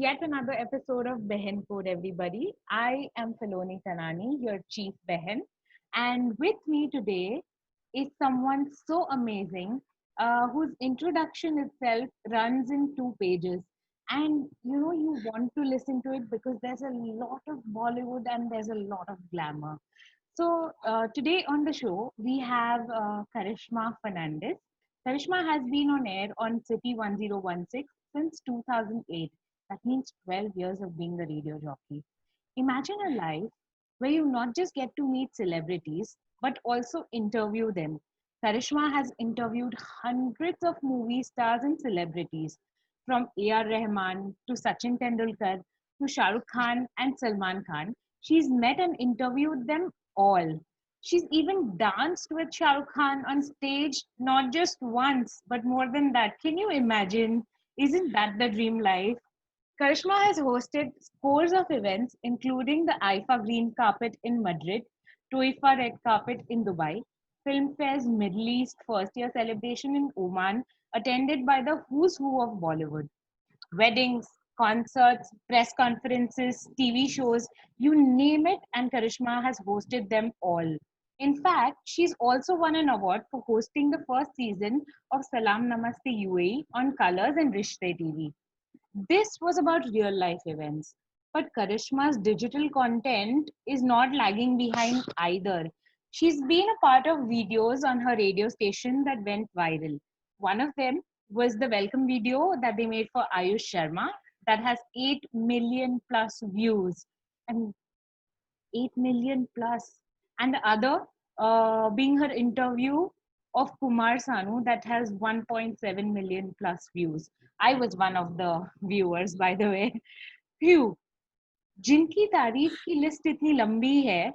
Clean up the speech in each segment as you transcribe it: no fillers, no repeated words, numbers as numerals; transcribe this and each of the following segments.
yet another episode of Behan Code, everybody. I am Filoni Tanani, your chief Behan, and with me today is someone so amazing whose introduction itself runs in 2 pages. And you want to listen to it because there's a lot of Bollywood and there's a lot of glamour. So, today on the show, we have Karishma Fernandez. Karishma has been on air on City 1016 since 2008. That means 12 years of being a radio jockey. Imagine a life where you not just get to meet celebrities, but also interview them. Karishma has interviewed hundreds of movie stars and celebrities, from A.R. Rahman to Sachin Tendulkar to Shah Rukh Khan and Salman Khan. She's met and interviewed them all. She's even danced with Shah Rukh Khan on stage, not just once, but more than that. Can you imagine? Isn't that the dream life? Karishma has hosted scores of events, including the IFA Green Carpet in Madrid, TOIFA Red Carpet in Dubai, Filmfare's Middle East first year celebration in Oman, attended by the who's who of Bollywood. Weddings, concerts, press conferences, TV shows, you name it, and Karishma has hosted them all. In fact, she's also won an award for hosting the first season of Salam Namaste UAE on Colors and Rishte TV. This was about real life events. But Karishma's digital content is not lagging behind either. She's been a part of videos on her radio station that went viral. One of them was the welcome video that they made for Ayush Sharma that has 8 million plus views. And 8 million plus. And the other being her interview of Kumar Sanu that has 1.7 million plus views. I was one of the viewers, by the way. Phew, जिनकी तारीफ की list इतनी लंबी है,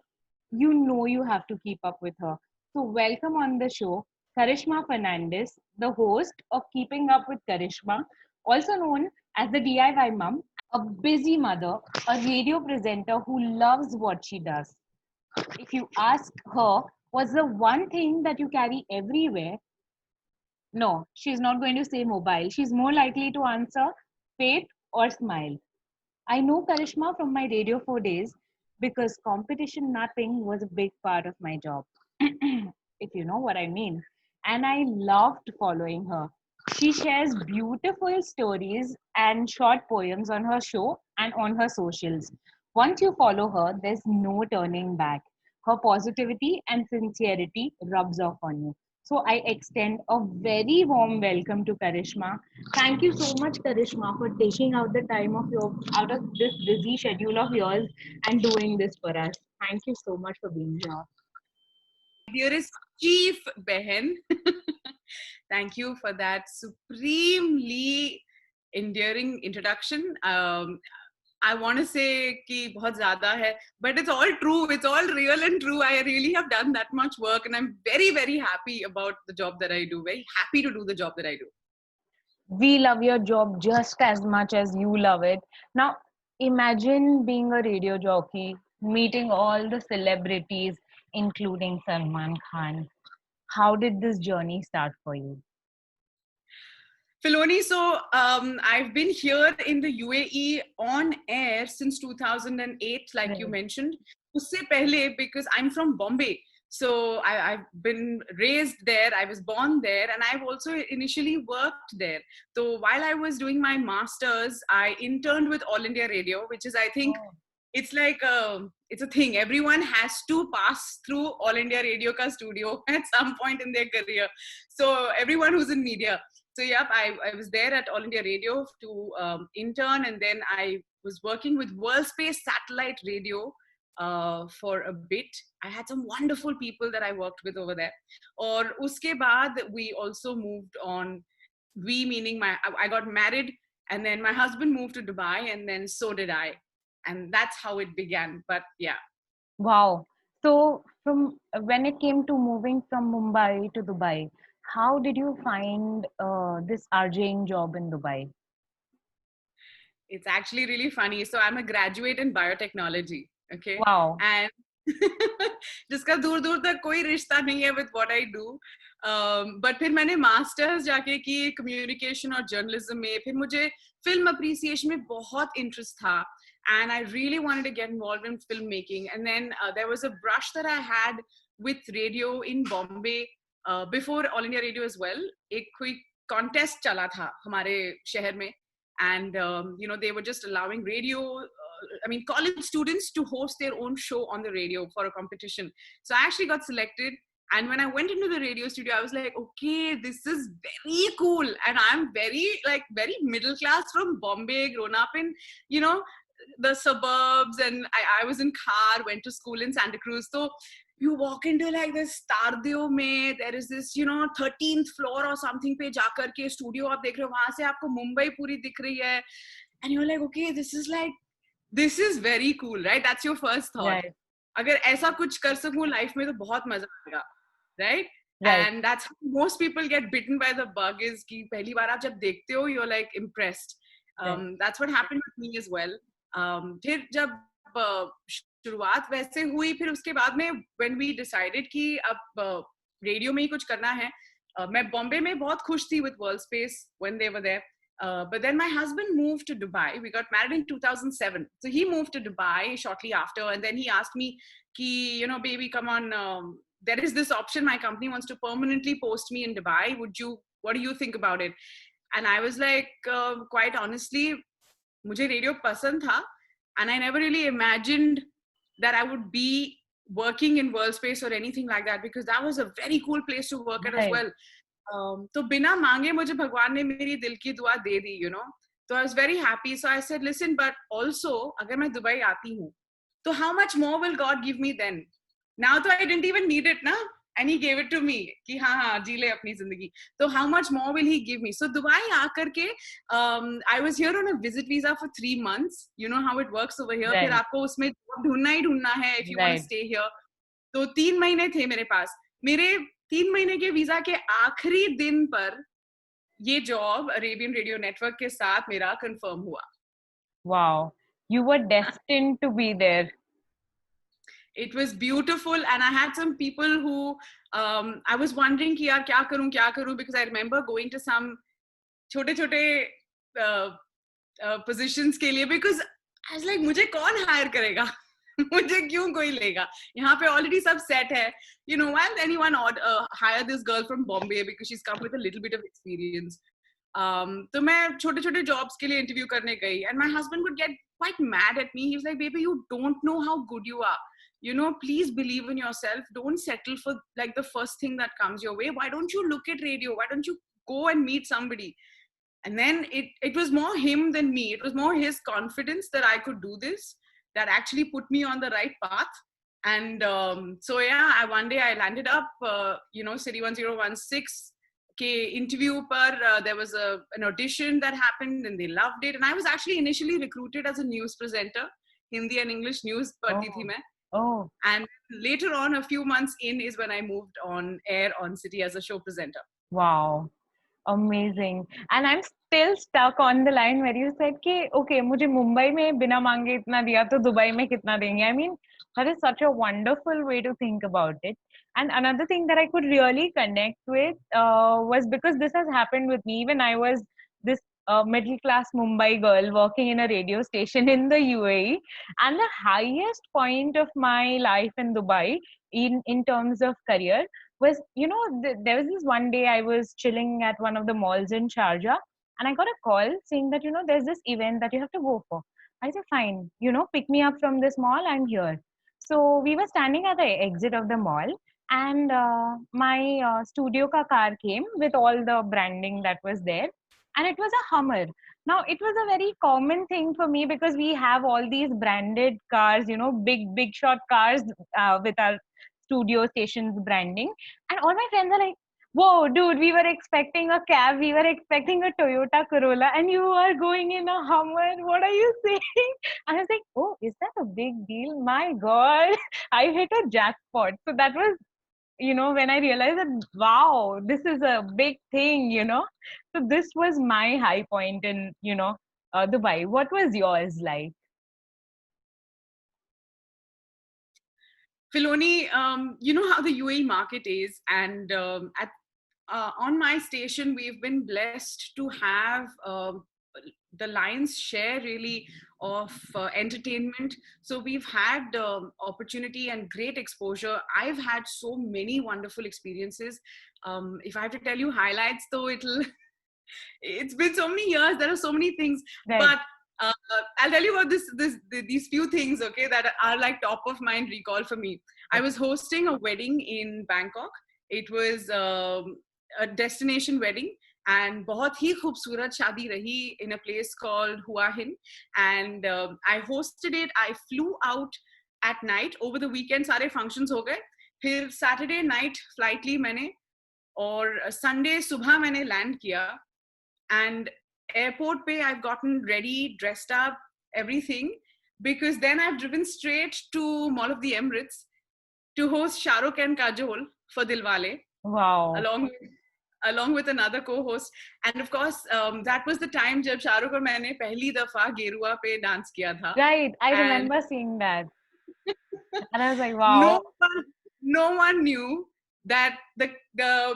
you know you have to keep up with her. So welcome on the show, Karishma Fernandez, the host of Keeping Up with Karishma, also known as the DIY mom, a busy mother, a radio presenter who loves what she does. If you ask her, what's the one thing that you carry everywhere? No, she's not going to say mobile. She's more likely to answer faith or smile. I know Karishma from my Radio 4 days because competition mapping was a big part of my job, if you know what I mean. And I loved following her. She shares beautiful stories and short poems on her show and on her socials. Once you follow her, there's no turning back. Her positivity and sincerity rubs off on you. So I extend a very warm welcome to Karishma. Thank you so much, Karishma, for taking out the time of your out of this busy schedule of yours and doing this for us. Thank you so much for being here. Dearest Chief Behan, thank you for that supremely endearing introduction. I want to say कि बहुत ज़्यादा है, but it's all true. It's all real and true. I really have done that much work, and I'm very, very happy about the job that I do. Very happy to do the job that I do. We love your job just as much as you love it. Now, imagine being a radio jockey, meeting all the celebrities, including Salman Khan. How did this journey start for you? Filoni, so I've been here in the UAE on air since 2008, like Right. you mentioned. Usse pehle, because I'm from Bombay. So I've been raised there, I was born there, and I've also initially worked there. So while I was doing my master's, I interned with All India Radio, which is, I think, Oh, it's like it's a thing. Everyone has to pass through All India Radio ka studio at some point in their career. So everyone who's in media. So yep, I was there at All India Radio to intern, and then I was working with World Space Satellite Radio for a bit. I had some wonderful people that I worked with over there. Or uske baad, we also moved on. We meaning I got married, and then my husband moved to Dubai, and then so did I, and that's how it began. But yeah. wow. So, from when it came to moving from Mumbai to Dubai, how did you find this RJing job in Dubai? It's actually really funny. So I'm a graduate in biotechnology. Okay. Wow. And जिसका दूर दूर तक कोई रिश्ता नहीं है with what I do. But फिर मैंने मास्टर्स जाके की कम्युनिकेशन और जर्नलिज्म में. फिर मुझे फिल्म अप्रिसिएशन में बहुत इंटरेस्ट था, and I really wanted to get involved in filmmaking. And then there was a brush that I had with radio in Bombay before All India Radio as well. एक कोई contest चला था हमारे शहर में, and you know, they were just allowing radio, I mean college students to host their own show on the radio for a competition. So I actually got selected, and when I went into the radio studio, I was like, okay, this is very cool. And I'm very middle class from Bombay, grown up in, you know, the suburbs, and I was in car, went to school in Santa Cruz. So you walk into like this Tardeo mein, there is this, you know, 13th floor or something पे जाकर के studio आप देख रहे हो, वहां से आपको मुंबई पूरी दिख रही है, and you're like, okay, this is very cool, right? That's your first thought. Right. अगर ऐसा कुछ कर सकूं लाइफ में तो बहुत मजा आएगा, right? Right. And that's how most people get bitten by the bug, is कि पहली बार आप जब देखते हो, you're like impressed. That's what happened with me as well. फिर जब शुरुआत वैसे हुई, फिर उसके बाद में when we decided कि अब रेडियो में ही कुछ करना है, मैं बॉम्बे में बहुत खुश थी with World Space when they were there. But then my husband moved to Dubai. We got married in 2007. So he moved to Dubai shortly after. And then he asked me, ki, you know, baby, come on. There is this option. My company wants to permanently post me in Dubai. What do you think about it? And I was like, quite honestly, mujhe radio pasand tha. And I never really imagined that I would be working in World Space or anything like that, because that was a very cool place to work at as well. तो बिना मांगे मुझे भगवान ने मेरी दिल की दुआ दे दी, you know. So I was very happy. So I said, listen, but also अगर मैं दुबई आती हूँ, तो how much more will God give me then? Now तो I didn't even need it ना, and He gave it to me कि हाँ जी ले अपनी जिंदगी. So how much more will He give me? So Dubai आकर के I was here on a visit visa for 3 months. You know how it works over here. फिर आपको उसमें ढूंढना ही ढूंढना है if you want to stay here. तो 3 महीने थे मेरे पास. मेरे 3 महीने के वीजा के आखिरी दिन पर ये जॉब अरेबियन रेडियो नेटवर्क के साथ मेरा कंफर्म हुआ. Wow, you were destined to be there. It was beautiful, and I had some people who I was wondering कि यार क्या करूं, because I remember going to some छोटे-छोटे positions के लिए, because I was like, मुझे कौन hire करेगा? मुझे क्यों कोई लेगा? यहाँ पे already सब set है. You know, why would anyone hire this girl from Bombay because she's come with a little bit of experience? तो मैं छोटे-छोटे jobs के लिए interview करने गई, and my husband would get quite mad at me. He was like, baby, you don't know how good you are. You know, please believe in yourself. Don't settle for like the first thing that comes your way. Why don't you look at radio? Why don't you go and meet somebody? And then it was more him than me. It was more his confidence that I could do this that actually put me on the right path. And so yeah, one day I landed up, you know, City 1016 ke interview par. There was an audition that happened, and they loved it. And I was actually initially recruited as a news presenter, Hindi and English news padti thi main. Oh. And later on, a few months in, is when I moved on air on City as a show presenter. Wow. Amazing. And I'm still stuck on the line where you said कि okay, मुझे मुंबई में बिना मांगे इतना दिया तो Dubai में कितना देंगे. I mean, that is such a wonderful way to think about it. And another thing that I could really connect with was because this has happened with me when I was this middle class Mumbai girl working in a radio station in the UAE. And the highest point of my life in Dubai in terms of career was, you know, there was this one day I was chilling at one of the malls in Sharjah, and I got a call saying that, you know, there's this event that you have to go for. I said, fine, you know, pick me up from this mall, I'm here. So we were standing at the exit of the mall, and my studio ka car came with all the branding that was there, and it was a Hummer. Now, it was a very common thing for me because we have all these branded cars, you know, big shot cars with our studio stations branding. And all my friends are like, whoa, dude, we were expecting a cab, we were expecting a Toyota Corolla, and you are going in a Hummer. What are you saying? And I was like, oh, is that a big deal? My God, I hit a jackpot. So that was, you know, when I realized that, wow, this is a big thing, you know. So this was my high point in, you know, Dubai. What was yours like? Filoni, you know how the UAE market is, and on my station, we've been blessed to have the lion's share really of entertainment. So we've had opportunity and great exposure. I've had so many wonderful experiences. If I have to tell you highlights, though, it's been so many years. There are so many things, Right. but uh, I'll tell you about these few things, okay, that are like top of mind recall for me. I was hosting a wedding in Bangkok. It was a destination wedding, and बहुत ही खूबसूरत शादी रही in a place called Hua Hin, and I hosted it. I flew out at night over the weekend. सारे functions हो गए. फिर Saturday night flight ली मैंने, और Sunday सुबह मैंने land किया, and airport pay I've gotten ready, dressed up, everything, because then I've driven straight to Mall of the Emirates to host Shah Rukh and Kajol for Dilwale, Wow. along with another co-host. And of course, that was the time जब Shah Rukh और मैंने पहली दफा गेरुआ पे dance किया था. Right. I And remember seeing that. And I was like, no wow. no one knew that the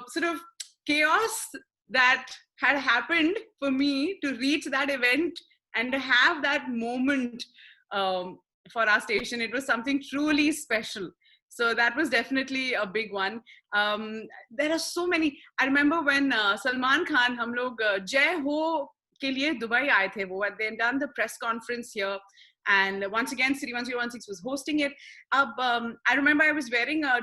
sort of chaos that had happened for me to reach that event and to have that moment for our station. It was something truly special. So that was definitely a big one. There are so many. I remember when Salman Khan, हम लोग जय हो के लिए Dubai आए थे वो. They had done the press conference here, and once again City 1016 was hosting it. I remember I was wearing a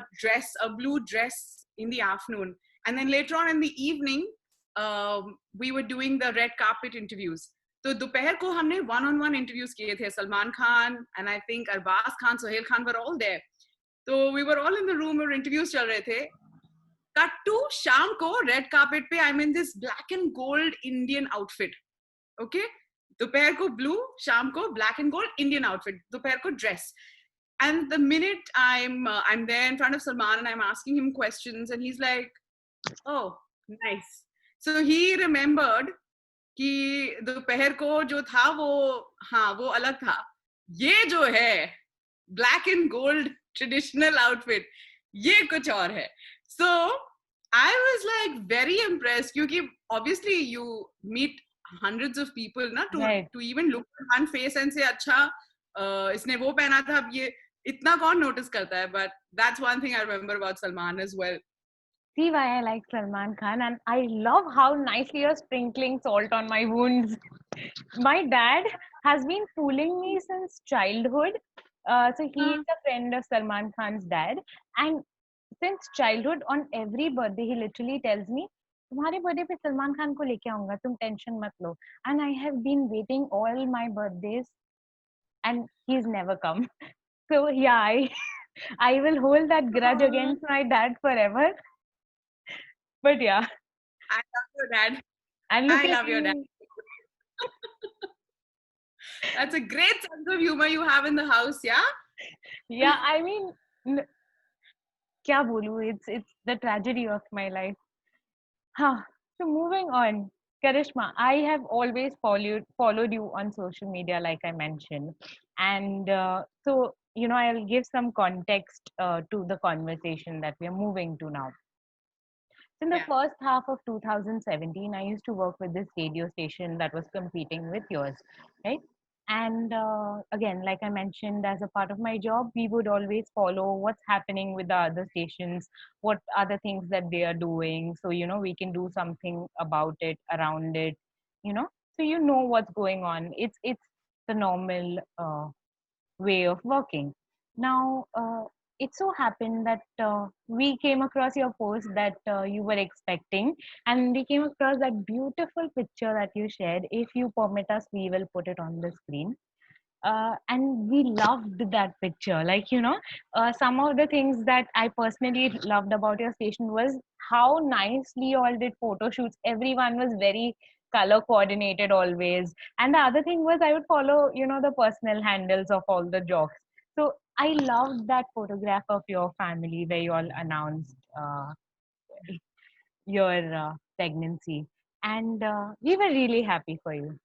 blue dress in the afternoon, and then later on in the evening we were doing the red carpet interviews. तो दोपहर को हमने one-on-one interviews किए थे. Salman Khan and I think Arbaz Khan, Sohail Khan were all there. So we were all in the room where interviews चल रहे थे. Cut to शाम को red carpet पे I'm in this black and gold Indian outfit. Okay, दोपहर को blue, शाम को black and gold Indian outfit, दोपहर को dress. And the minute I'm there in front of Salman and I'm asking him questions, and he's like, oh, nice. So he remembered कि दोपहर को जो था वो, हाँ, वो अलग था. ये जो है black and gold traditional outfit, ये कुछ और है. So I was like very impressed, क्योंकि obviously you meet hundreds of people ना, Right. to even look at one face and say अच्छा इसने वो पहना था, अब ये इतना कौन notice करता है. But that's one thing I remember about Salman as well. See why I like Salman Khan, and I love how nicely you're sprinkling salt on my wounds. My dad has been fooling me since childhood. So he is a friend of Salman Khan's dad, and since childhood, on every birthday, he literally tells me, "तुम्हारे birthday पे सलमान खान को लेके आऊंगा, तुम tension मत लो." And I have been waiting all my birthdays, and he's never come. So yeah, I will hold that grudge against my dad forever. But yeah, I love your dad. and look I at love your dad. you. That's a great sense of humor you have in the house, yeah? Yeah, I mean, क्या बोलूं, it's the tragedy of my life. Huh. So moving on, Karishma, I have always followed you on social media, like I mentioned, and so I'll give some context to the conversation that we are moving to now. In the Yeah. first half of 2017, I used to work with this radio station that was competing with yours, right? And again, like I mentioned, as a part of my job, we would always follow what's happening with the other stations, what other things that they are doing. So, we can do something about it, around it, so what's going on. It's the normal way of working. Now, it so happened that we came across your post that you were expecting, and we came across that beautiful picture that you shared. If you permit us, we will put it on the screen. And we loved that picture. Like, some of the things that I personally loved about your station was how nicely you all did photo shoots. Everyone was very color coordinated always. And the other thing was I would follow, the personal handles of all the jocks. So I loved that photograph of your family where you all announced your pregnancy. And we were really happy for you.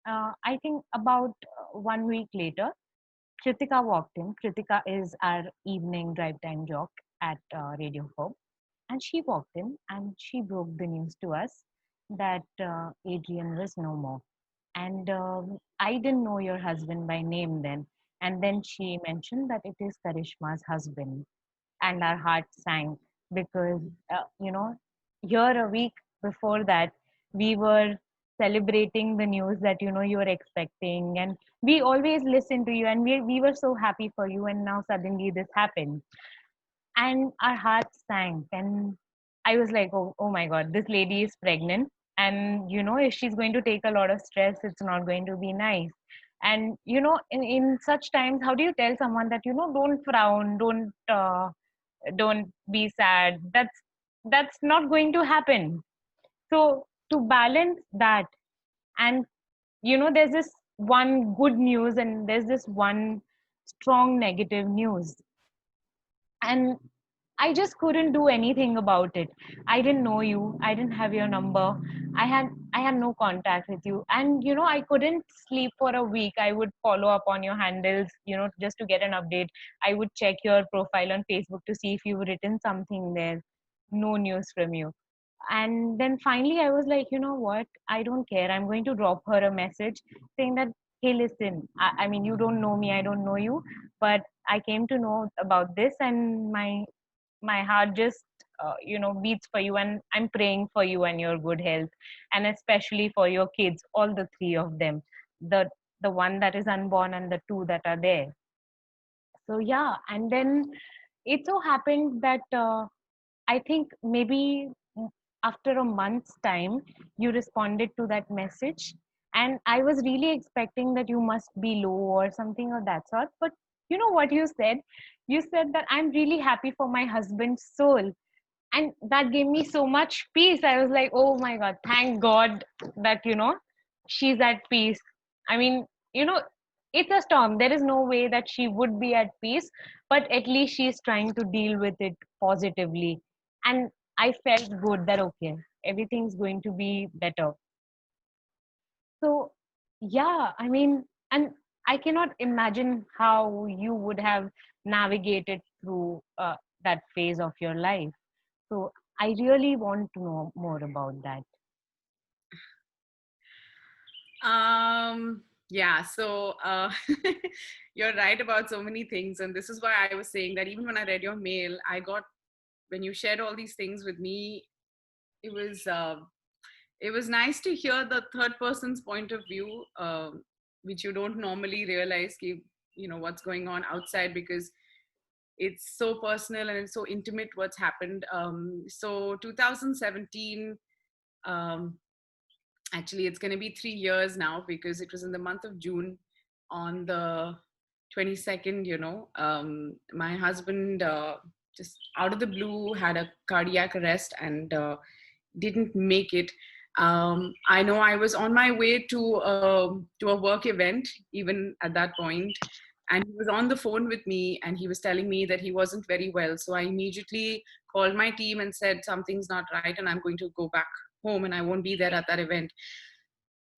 I think about 1 week later, Kritika walked in. Kritika is our evening drive time jock at Radio 4. And she walked in and she broke the news to us that Adrian was no more. And I didn't know your husband by name then. And then she mentioned that it is Karishma's husband. And our hearts sank because, here a week before that, we were celebrating the news that, you were expecting. And we always listened to you and we were so happy for you. And now suddenly this happened and our hearts sank. And I was like, oh my god, this lady is pregnant, and if she's going to take a lot of stress, it's not going to be nice. And in such times, how do you tell someone that don't frown, don't be sad? That's not going to happen. So to balance that, and there's this one good news and there's this one strong negative news, and I just couldn't do anything about it. I didn't know you. I didn't have your number. I had no contact with you. And I couldn't sleep for a week. I would follow up on your handles, just to get an update. I would check your profile on Facebook to see if you've written something there. No news from you. And then finally I was like, you know what? I don't care. I'm going to drop her a message saying that, hey, listen, I mean, you don't know me, I don't know you, but I came to know about this, and my heart just beats for you, and I'm praying for you and your good health, and especially for your kids, all the three of them, the one that is unborn and the two that are there. So yeah, and then it so happened that I think maybe after a month's time you responded to that message, and I was really expecting that you must be low or something of that sort. But you know what you said? You said that I'm really happy for my husband's soul, and that gave me so much peace. I was like, oh my god, thank god that she's at peace. I mean, you know it's a storm, there is no way that she would be at peace, but at least she's trying to deal with it positively. And I felt good that okay, everything's going to be better. So yeah, I mean, and I cannot imagine how you would have navigated through that phase of your life. So I really want to know more about that. Yeah, so you're right about so many things. And this is why I was saying that even when I read your mail, I got, when you shared all these things with me, it was it was nice to hear the third person's point of view, which you don't normally realize what's going on outside, because it's so personal and it's so intimate what's happened. So 2017, um, actually it's going to be 3 years now, because it was in the month of June, on the 22nd, my husband just out of the blue had a cardiac arrest and didn't make it. I know I was on my way to a work event even at that point, and he was on the phone with me and he was telling me that he wasn't very well. So I immediately called my team and said something's not right and I'm going to go back home and I won't be there at that event.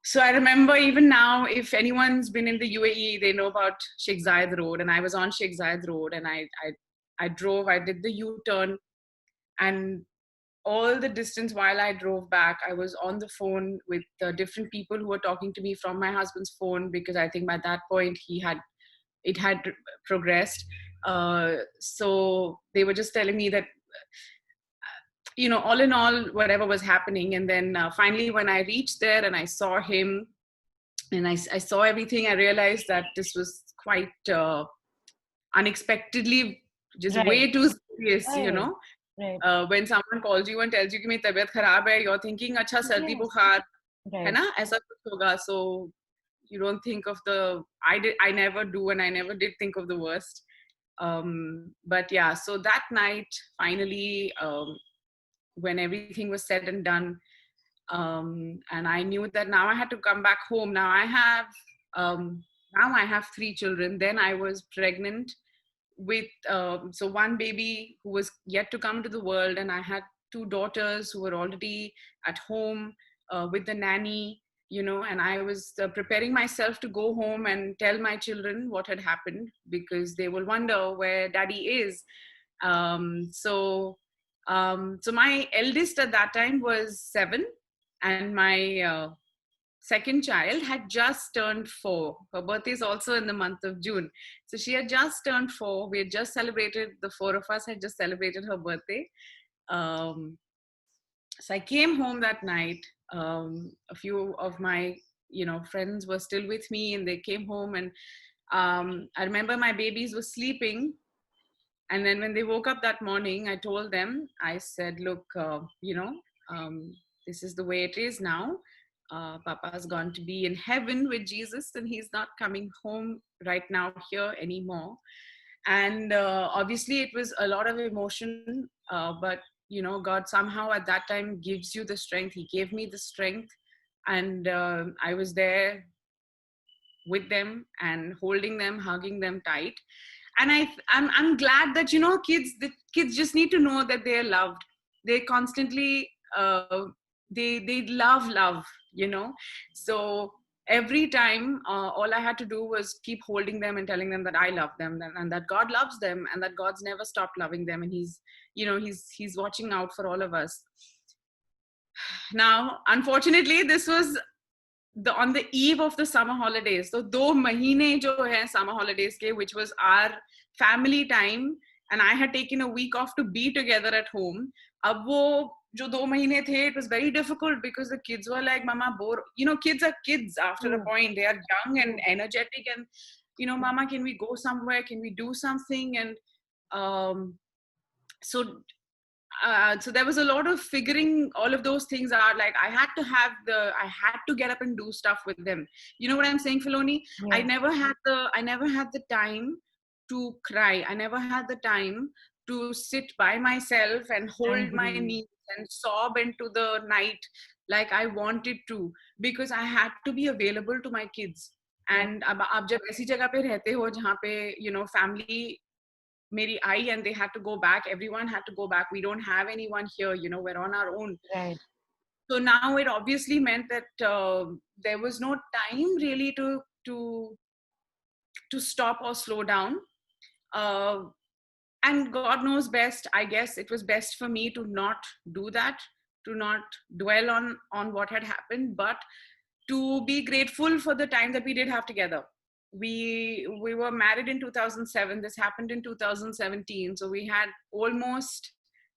So I remember even now, if anyone's been in the UAE, they know about Sheikh Zayed Road, and I was on Sheikh Zayed Road, and I drove, I did the U-turn, and all the distance while I drove back, I was on the phone with different people who were talking to me from my husband's phone, because I think by that point it had progressed. So they were just telling me that, all in all, whatever was happening. And then finally, when I reached there and I saw him and I saw everything, I realized that this was quite unexpectedly just Right, way too serious, right, right. when someone calls you and tells you कि मेरी तबीयत खराब है, you're thinking अच्छा सर्दी Yes, बुखार है right. ना, ऐसा कुछ होगा. So you don't think of I never do, and I never did think of the worst. But yeah, so that night finally, when everything was said and done, and I knew that now I had to come back home. Now I have 3 children. Then I was pregnant with so one baby who was yet to come to the world, and I had 2 daughters who were already at home with the nanny. and I was preparing myself to go home and tell my children what had happened, because they will wonder where daddy is. So my eldest at that time was 7, and my second child had just turned 4. Her birthday is also in the month of June. So she had just turned 4. We had just celebrated, the 4 of us had just celebrated her birthday. Um, so I came home that night. A few of my friends were still with me, and they came home, and I remember my babies were sleeping. And then when they woke up that morning, I told them, I said, look, this is the way it is now. Papa's gone to be in heaven with Jesus, and he's not coming home right now here anymore. And obviously it was a lot of emotion, but God somehow at that time gives you the strength. He gave me the strength, and I was there with them and holding them, hugging them tight. And I'm glad that the kids just need to know that they're loved. They constantly they love. So every time, all I had to do was keep holding them and telling them that I love them, and that God loves them, and that God's never stopped loving them, and he's watching out for all of us. Now, unfortunately, this was on the eve of the summer holidays. So 2 mahine jo hai summer holidays ke, which was our family time, and I had taken a week off to be together at home. Ab wo jo 2 mahine the, it was very difficult because the kids were like, mama, bore. Kids are kids after a point. They are young and energetic, and mama, can we go somewhere, can we do something? And so so there was a lot of figuring all of those things out. Like I had to get up and do stuff with them. You know what I'm saying, Filoni? Yeah. I never had the time to cry. I never had the time to sit by myself and hold my knees and sob into the night like I wanted to, because I had to be available to my kids. And अब आप जब ऐसी जगह पे रहते हो जहाँ पे family Mary I, and they had to go back. Everyone had to go back. We don't have anyone here. We're on our own. Right. So now it obviously meant that there was no time really to stop or slow down. And God knows best. I guess it was best for me to not do that, to not dwell on what had happened, but to be grateful for the time that we did have together. We were married in 2007. This happened in 2017. So we had almost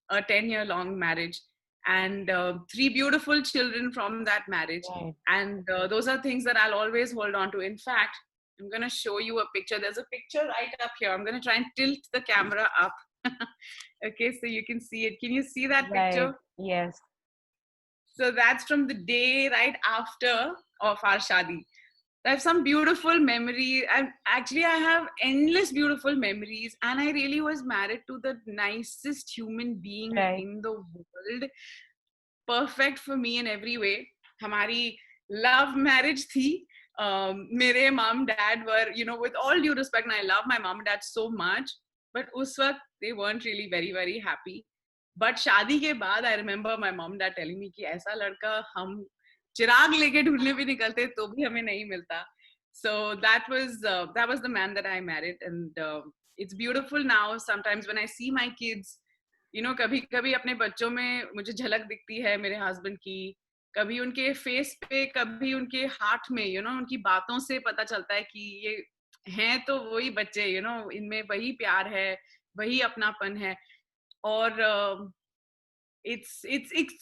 a 10-year long marriage, and 3 beautiful children from that marriage. Right. And those are things that I'll always hold on to. In fact, I'm going to show you a picture. There's a picture right up here. I'm going to try and tilt the camera up. Okay, so you can see it. Can you see that picture? Yes. So that's from the day right after of our shadi. I have some beautiful memories. I have endless beautiful memories, and I really was married to the nicest human being in the world. Perfect for me in every way. Hamari love marriage thi. Mere mom dad were, with all due respect, and I love my mom and dad so much, but us waqt they weren't really very, very happy. But शादी के बाद I remember my mom and dad telling me कि ऐसा लड़का हम चिराग लेके ढूंढने भी निकलते तो भी हमें नहीं मिलता. So that was the man that I married, and it's beautiful now. Sometimes when I see my kids, कभी-कभी अपने बच्चों में मुझे झलक दिखती है मेरे हस्बैंड की, कभी उनके फेस पे, कभी उनके हाथ में, उनकी बातों से पता चलता है कि ये हैं तो वही बच्चे, इनमें वही प्यार है, वही अपनापन है. और it's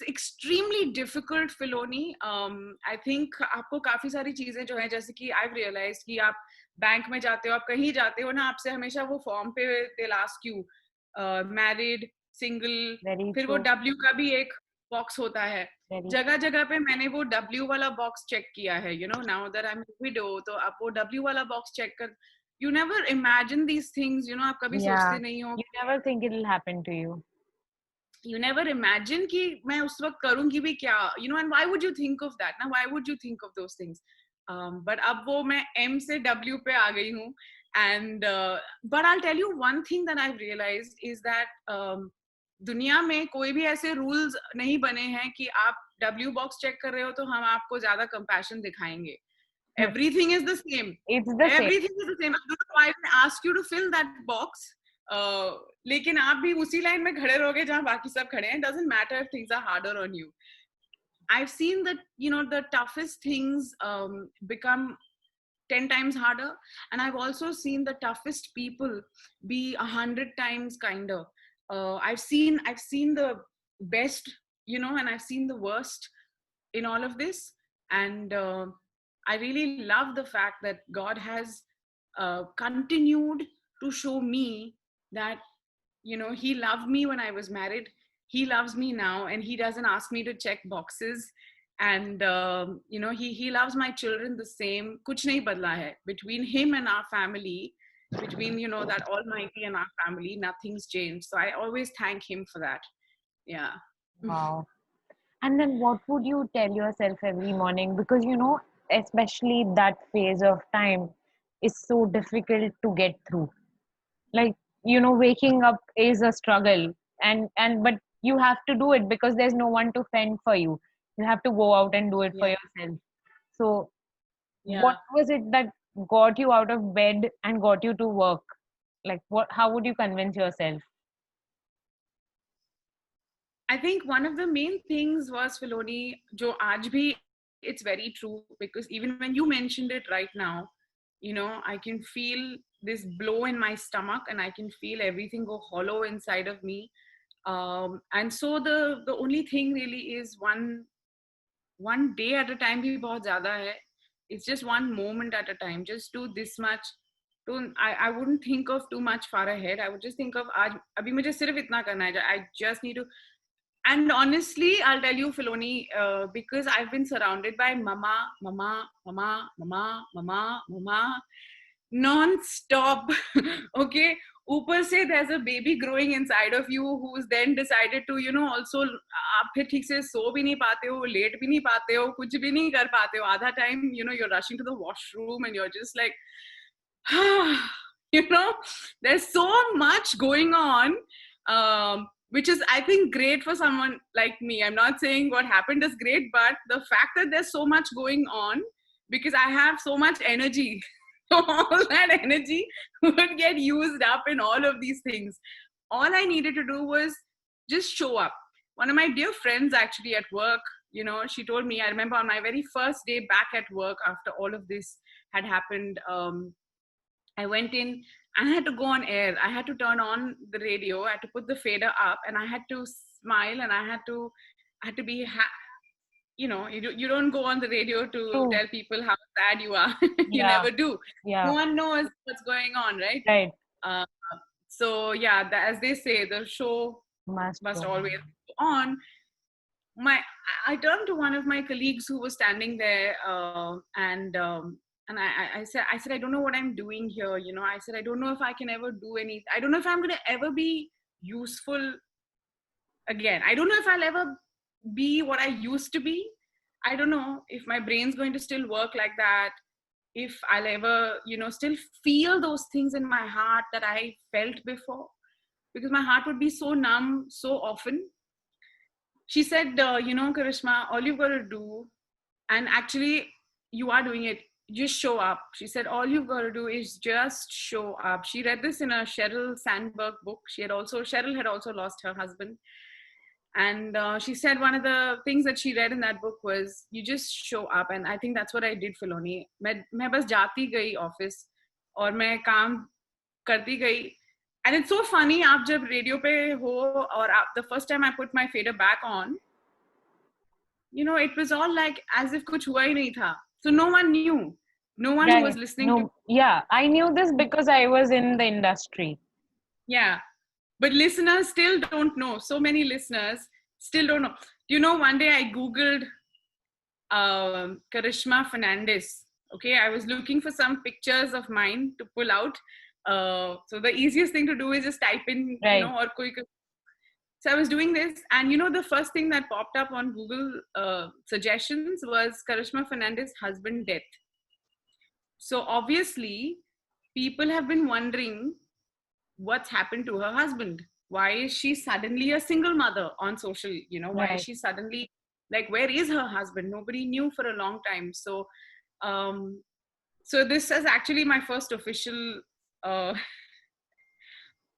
extremely difficult, Filoni. I think आपको काफी सारी चीजें जो है, जैसे कि I've realized कि आप बैंक में जाते हो, आप कहीं जाते हो ना, आपसे हमेशा वो फॉर्म पे they'll ask you married, single, फिर वो W का भी एक बॉक्स होता है. जगह जगह पे मैंने वो W वाला बॉक्स चेक किया है. Now that I'm a widow, तो आप वो W वाला बॉक्स चेक कर. You never imagine these things. आप कभी सोचते नहीं हो. You never think it will happen to you. You never imagine कि मैं उस वक्त करूंगी भी क्या, and why would you think of that? Now, why would you think of those things? But अब वो मैं M से W पे आ गई हूँ. And but I'll tell you one thing that I've realized is that दुनिया में कोई भी ऐसे रूल्स नहीं बने हैं कि आप W बॉक्स चेक कर रहे हो तो हम आपको ज्यादा कंपैशन दिखाएंगे. Everything is the same. It's the same. Everything is the same. I don't know why I ask you to fill that box. लेकिन आप भी उसी लाइन में खड़े रहोगे जहाँ बाकी सब खड़े हैं. Doesn't matter if things are harder on you. I've seen that, you know, the toughest things become 10 times harder, and I've also seen the toughest people be 100 times kinder. I've seen the best, you know, and I've seen the worst in all of this, and I really love the fact that God has continued to show me that, you know, he loved me when I was married, he loves me now, and he doesn't ask me to check boxes. And you know, he loves my children the same. Kuch nahi badla hai between him and our family, between, you know, that Almighty and our family. Nothing's changed, so I always thank him for that. Yeah. Wow. And then what would you tell yourself every morning? Because, you know, especially that phase of time is so difficult to get through. Like, you know, waking up is a struggle, and but you have to do it because there's no one to fend for you. You have to go out and do it for Yeah. yourself. So Yeah. what was it that got you out of bed and got you to work? Like, what, how would you convince yourself? I think one of the main things was, Filoni, jo aaj bhi, it's very true, because even when you mentioned it right now, you know, I can feel this blow in my stomach, and I can feel everything go hollow inside of me. And so the only thing really is one day at a time bhi bahut zyada hai. It's just one moment at a time. Just do this much. Don't, I wouldn't think of too much far ahead. I would just think of aaj abhi mujhe sirf itna karna hai. I just need to. And honestly, I'll tell you, Filoni, because I've been surrounded by mama, mama, mama, mama, mama, mama, non-stop. Okay. ऊपर से there's a baby growing inside of you who's then decided to, you know, also आप फिर ठीक से सो भी नहीं पाते हो, लेट भी नहीं पाते हो, कुछ भी नहीं कर पाते हो. आधा time, you know, you're rushing to the washroom and you're just like, you know, there's so much going on, which is, I think, great for someone like me. I'm not saying what happened is great, but the fact that there's so much going on, because I have so much energy, all that energy would get used up in all of these things. All I needed to do was just show up. One of my dear friends, actually, at work, you know, she told me, I remember on my very first day back at work after all of this had happened, I went in, I had to go on air. I had to turn on the radio. I had to put the fader up, and I had to smile, and I had to be, you know, you don't go on the radio to True. tell people how sad you are. You Yeah. never do. No Yeah. one knows what's going on, right? Right. Uh, so yeah, as they say, the show Must must go. always go on. I turned to one of my colleagues who was standing there, and I said, I don't know what I'm doing here. You know, I said, I don't know if I can ever do anything. I don't know if I'm going to ever be useful again. I don't know if I'll ever be what I used to be. I don't know if my brain's going to still work like that. If I'll ever, you know, still feel those things in my heart that I felt before, because my heart would be so numb so often. She said, you know, Karishma, all you've got to do, and actually you are doing it, just show up. She said, all you've got to do is just show up. She read this in a Sheryl Sandberg book. Sheryl had also lost her husband. And she said one of the things that she read in that book was, you just show up. And I think that's what I did, Filoni. मैं बस जाती गई office और मैं काम करती गई. And it's so funny, आप जब रेडियो पे हो और the first time I put my fader back on, you know, it was all like as if कुछ हुआ ही नहीं था. So no one knew. No one who was Right. listening to. No. Yeah. I knew this because I was in the industry. Yeah. But listeners still don't know. So many listeners still don't know. You know, one day I Googled Karishma Fernandez. Okay, I was looking for some pictures of mine to pull out. So the easiest thing to do is just type in, Right. you know, or koi. So I was doing this, and you know, the first thing that popped up on Google suggestions was Karishma Fernandez's husband death. So obviously, people have been wondering what's happened to her husband. why is she suddenly a single mother on social, why is Right. she suddenly, like, where is her husband? Nobody knew for a long time. So um so this is actually my first official uh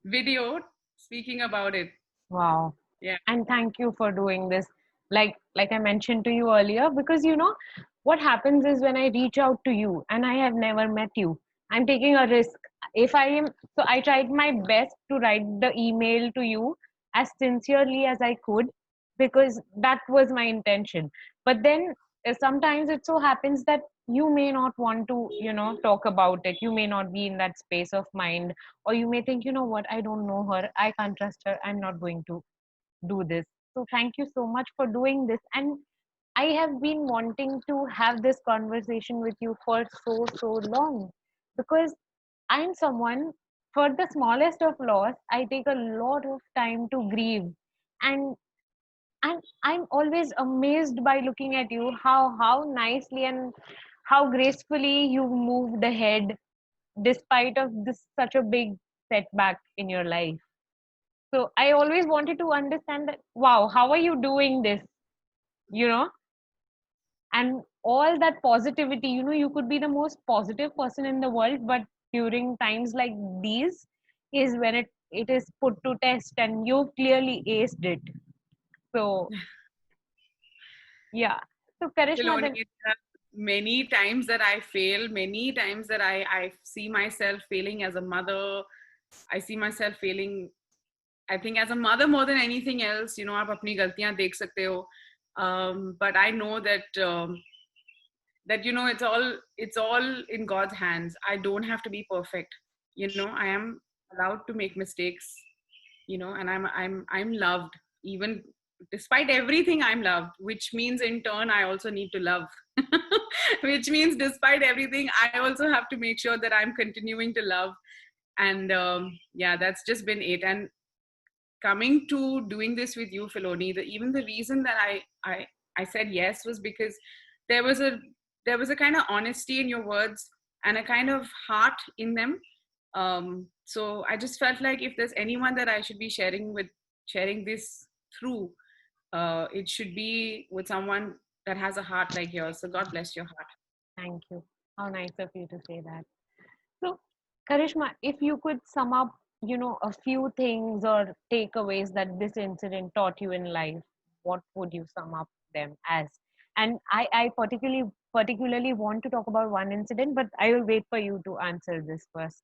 video speaking about it. Wow. Yeah. And thank you for doing this. Like I mentioned to you earlier, because you know what happens is when I reach out to you and I have never met you, I'm taking a risk. If I am So I tried my best to write the email to you as sincerely as I could, because that was my intention. But then sometimes it so happens that you may not want to, talk about it. You may not be in that space of mind, or you may think, you know what, I don't know her, I can't trust her, I'm not going to do this. So thank you so much for doing this. And I have been wanting to have this conversation with you for so long, because I'm someone, for the smallest of loss, I take a lot of time to grieve. And I'm always amazed by looking at you, how nicely and how gracefully you move the head despite of this such a big setback in your life. So I always wanted to understand that, wow, how are you doing this? You know, and all that positivity, you could be the most positive person in the world, but during times like these is when it is put to test, and you've clearly aced it. So yeah. So Karishma, Filoni, then there are many times that I fail, many times that I see myself failing as a mother. I see myself failing, I think, as a mother more than anything else. आप अपनी गलतियां देख सकते हो. But I know that it's all in God's hands. I don't have to be perfect. I am allowed to make mistakes. And I'm loved. Even despite everything, I'm loved, which means in turn I also need to love. Which means despite everything, I also have to make sure that I'm continuing to love. And yeah, that's just been it. And coming to doing this with you, Filoni, even the reason that I said yes was because there was a there was a kind of honesty in your words and a kind of heart in them. So I just felt like if there's anyone that I should be sharing this through, it should be with someone that has a heart like yours. So God bless your heart. thank you. How nice of you to say that. So, Karishma, if you could sum up, a few things or takeaways that this incident taught you in life, what would you sum up them as? And I particularly want to talk about one incident, but I will wait for you to answer this first.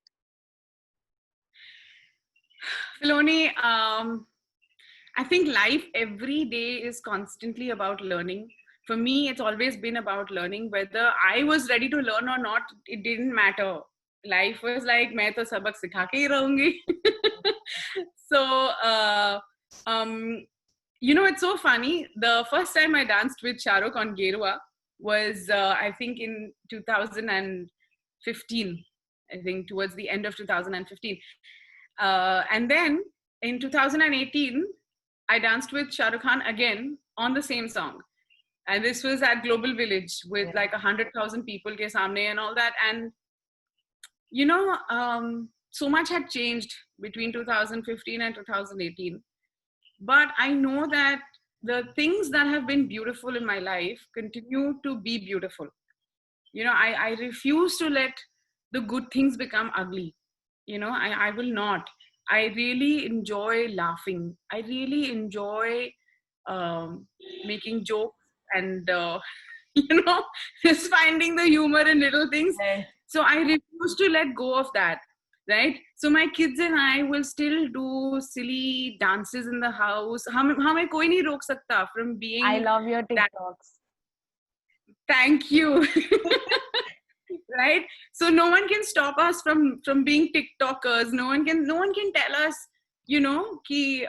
Filoni, I think life every day is constantly about learning. For me, it's always been about learning. Whether I was ready to learn or not, it didn't matter. Life was like, मैं तो सबक सिखा के ही रहूंगी. So, um, it's so funny. The first time I danced with Shah Rukh on Gerua was, I think, in 2015. I think towards the end of 2015. And then in 2018, I danced with Shah Rukh Khan again on the same song. And this was at Global Village with Yeah. like 100,000 people ke samne and all that. And, so much had changed between 2015 and 2018. But I know that the things that have been beautiful in my life continue to be beautiful. I refuse to let the good things become ugly. I will not. I really enjoy laughing. I really enjoy um, making jokes and just finding the humor in little things. Yes. So I refuse to let go of that, right? So my kids and I will still do silly dances in the house. हमें कोई नहीं रोक सकता from I being love your that. TikToks. Thank you. Right, so no one can stop us from being TikTokers. No one can tell us, ki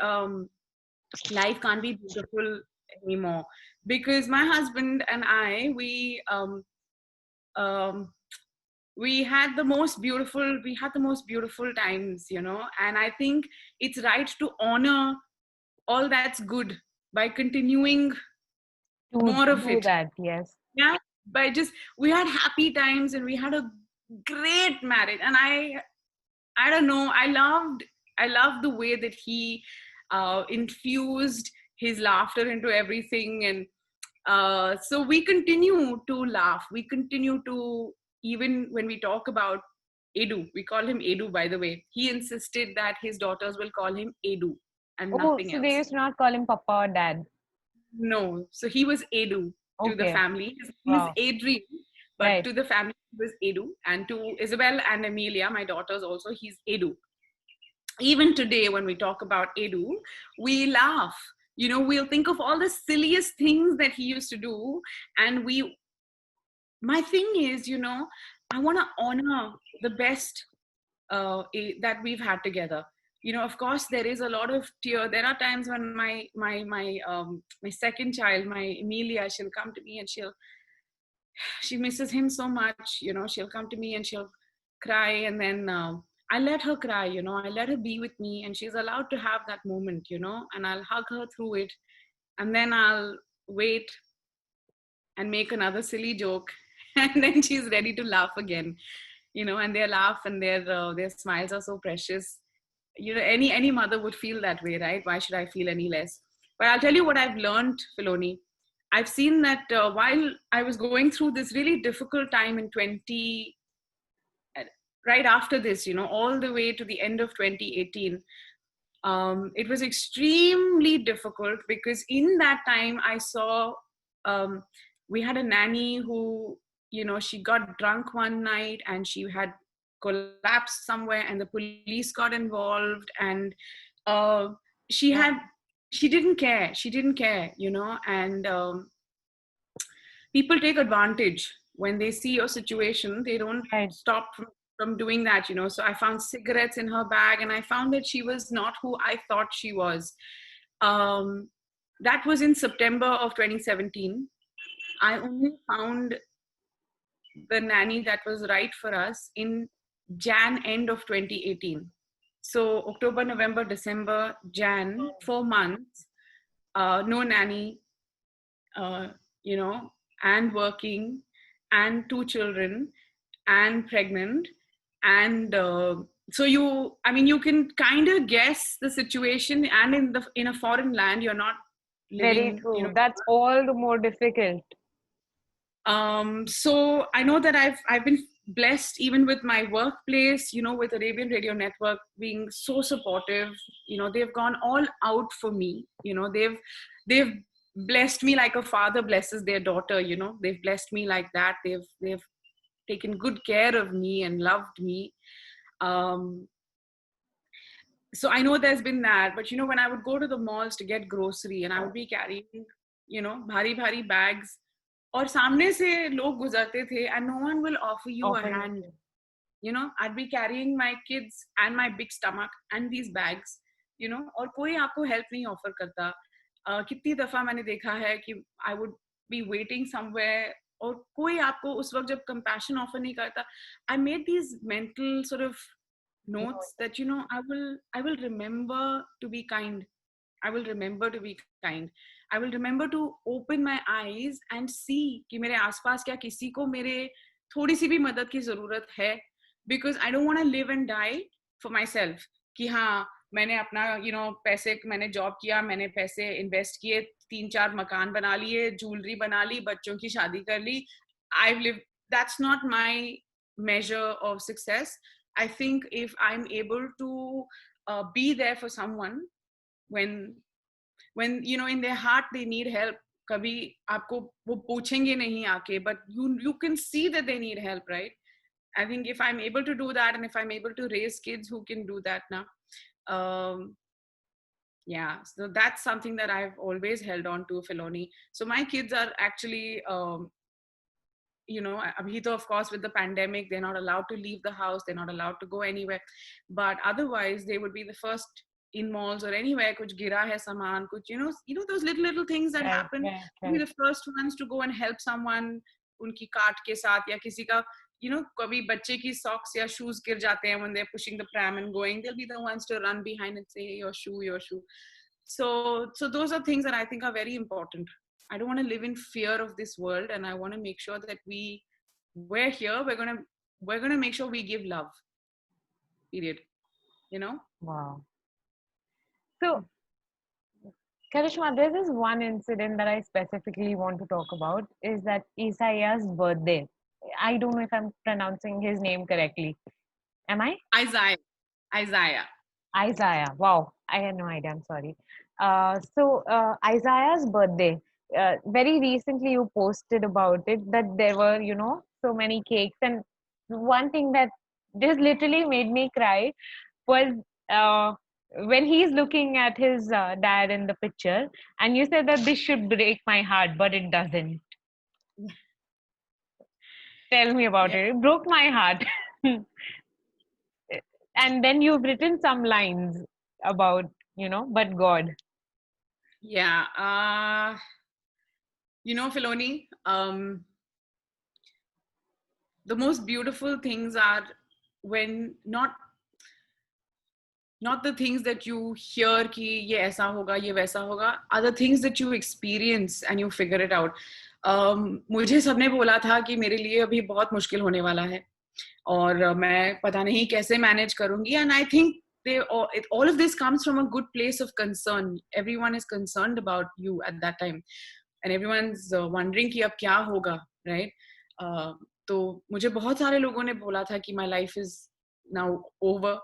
life can't be beautiful anymore, because my husband and I, um we had the most beautiful times, and I think it's right to honor all that's good by continuing To more of do it. that, yes. Yeah, by just, we had happy times and we had a great marriage, and I don't know, I love the way that he infused his laughter into everything. And so we continue to laugh. We continue to, even when we talk about Edu, we call him Edu, by the way. He insisted that his daughters will call him Edu and Oh, nothing so they else. used to not call him Papa or Dad. No, so he was Edu to the Okay. family. His name is Wow. Adrian, but Right. to the family he was Edu. And to Isabel and Amelia, my daughters also, he's Edu. Even today, when we talk about Edu, we laugh. You know, we'll think of all the silliest things that he used to do. And my thing is, you know, I want to honor the best that we've had together. You know, of course there is a lot of tear. There are times when my second child, my Emilia, she'll come to me and she misses him so much. You know, she'll come to me and she'll cry, and then I let her cry. You know, I let her be with me, and she's allowed to have that moment. You know, and I'll hug her through it, and then I'll wait and make another silly joke, and then she's ready to laugh again. You know, and their laugh and their smiles are so precious. You know, any mother would feel that way, right? Why should I feel any less? But I'll tell you what I've learned, Filoni. I've seen that while I was going through this really difficult time in 20, right after this, you know, all the way to the end of 2018, it was extremely difficult because in that time I saw um, we had a nanny who, you know, she got drunk one night and she had collapsed somewhere and the police got involved, and uh, she had she didn't care, you know. And people take advantage when they see your situation. They don't Right. stop from doing that, you know. So I found cigarettes in her bag and I found that she was not who I thought she was. That was in September of 2017. I only found the nanny that was right for us in Jan end of 2018. So October, November, December, Jan, 4 months, no nanny, uh, you know, and working, and two children, and pregnant. And so I mean, you can kind of guess the situation. And in a foreign land, you're not Very living, you true. know. That's all the more difficult. So I know that I've been blessed even with my workplace, you know, with Arabian Radio Network being so supportive. You know, they've gone all out for me. You know, they've blessed me like a father blesses their daughter. You know, they've blessed me like that. They've taken good care of me and loved me. Um, so I know there's been that, but you know, when I would go to the malls to get grocery and I would be carrying, you know, bhari bags, और सामने से लोग गुजरते थे and no one will offer you a Offering. hand. You know, I'd be carrying my kids and my big stomach and these bags, you know, और कोई आपको help नहीं offer करता. कितनी दफा मैंने देखा है कि I would be waiting somewhere और कोई आपको उस वक्त जब compassion offer नहीं करता. I made these mental sort of notes that, you know, I will remember to be kind. I will remember to be kind. I will remember to open my eyes and see कि मेरे आसपास क्या किसी को मेरे थोड़ी सी भी मदद की जरूरत है, because I don't want to live and die for myself. कि हाँ, मैंने अपना, you know, पैसे, मैंने जॉब किया, मैंने पैसे इन्वेस्ट किए, 3-4 मकान बना लिए, ज्वेलरी बना ली, बच्चों की शादी कर ली. I've lived. That's not my measure of success. I think if I'm able to be there for someone when you know, in their heart they need help, कभी आपको वो पूछेंगे नहीं आके, but you can see that they need help, right? I think if I'm able to do that, and if I'm able to raise kids who can do that now, yeah, so that's something that I've always held on to, Filoni. So my kids are actually you know, abhi to, of course, with the pandemic, they're not allowed to leave the house, they're not allowed to go anywhere, but otherwise they would be the first in malls or anywhere, kuch gira hai saman, kuch, you know those little things that happen, to be the first ones to go and help someone unki cart ke sath, ya kisi ka, you know, kabhi bacche ki socks ya shoes gir jate hain when they're pushing the pram and going, they'll be the ones to run behind and say, hey, your shoe. So those are things that I think are very important. I don't want to live in fear of this world, and I want to make sure that we're here. We're gonna make sure we give love. Period. you know. Wow. So, Karishma, there's this one incident that I specifically want to talk about is that Isaiah's birthday. I don't know if I'm pronouncing his name correctly. Am I? Isaiah. Isaiah. Wow, I had no idea. I'm sorry. Isaiah's birthday. Very recently, you posted about it that there were, so many cakes, and one thing that just literally made me cry was uh, when he's looking at his dad in the picture, and you said that this should break my heart, but it doesn't. Tell me about Yeah. it. It broke my heart. And then you've written some lines about, but God. Yeah. Filoni, the most beautiful things are when not the things that you hear कि ये ऐसा होगा ये वैसा होगा, are the things that you experience and you figure it out. मुझे सबने बोला था कि मेरे लिए अभी बहुत मुश्किल होने वाला है और मैं पता नहीं कैसे मैनेज करूंगी, and I think all of this comes from a good place of concern. Everyone is concerned about you at that time and everyone's wondering कि अब क्या होगा, right? तो मुझे बहुत सारे लोगों ने बोला था कि my life is now over.